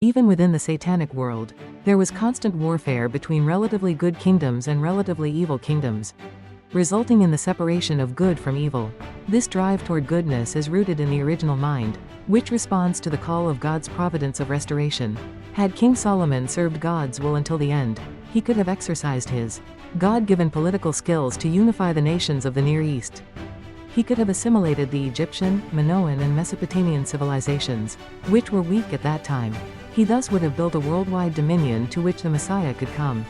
Even within the satanic world, there was constant warfare between relatively good kingdoms and relatively evil kingdoms, resulting in the separation of good from evil. This drive toward goodness is rooted in the original mind, which responds to the call of God's providence of restoration. Had King Solomon served God's will until the end, he could have exercised his God-given political skills to unify the nations of the Near East. He could have assimilated the Egyptian, Minoan and Mesopotamian civilizations, which were weak at that time. He thus would have built a worldwide dominion to which the Messiah could come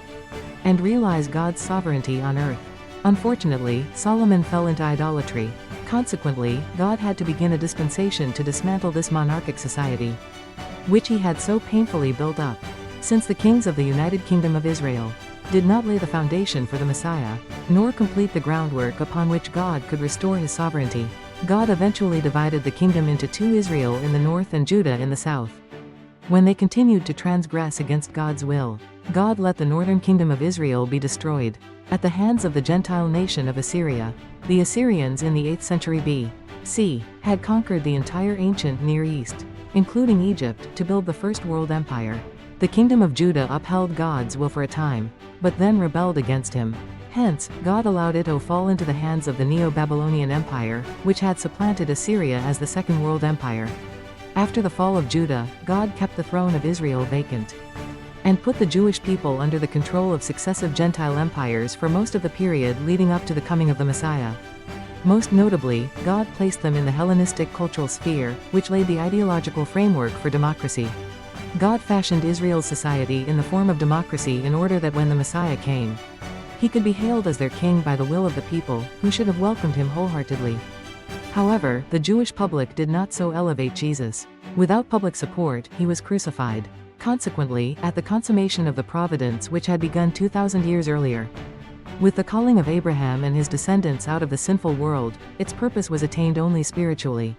and realize God's sovereignty on earth. Unfortunately, Solomon fell into idolatry. Consequently, God had to begin a dispensation to dismantle this monarchic society, which he had so painfully built up. Since the kings of the United Kingdom of Israel did not lay the foundation for the Messiah, nor complete the groundwork upon which God could restore his sovereignty, God eventually divided the kingdom into two: Israel in the north and Judah in the south. When they continued to transgress against God's will, God let the northern kingdom of Israel be destroyed at the hands of the Gentile nation of Assyria. The Assyrians in the 8th century B.C. had conquered the entire ancient Near East, including Egypt, to build the First World Empire. The kingdom of Judah upheld God's will for a time, but then rebelled against him. Hence, God allowed it to fall into the hands of the Neo-Babylonian Empire, which had supplanted Assyria as the Second World Empire. After the fall of Judah, God kept the throne of Israel vacant and put the Jewish people under the control of successive Gentile empires for most of the period leading up to the coming of the Messiah. Most notably, God placed them in the Hellenistic cultural sphere, which laid the ideological framework for democracy. God fashioned Israel's society in the form of democracy in order that when the Messiah came, he could be hailed as their king by the will of the people, who should have welcomed him wholeheartedly. However, the Jewish public did not so elevate Jesus. Without public support, he was crucified. Consequently, at the consummation of the providence which had begun 2,000 years earlier, with the calling of Abraham and his descendants out of the sinful world, its purpose was attained only spiritually.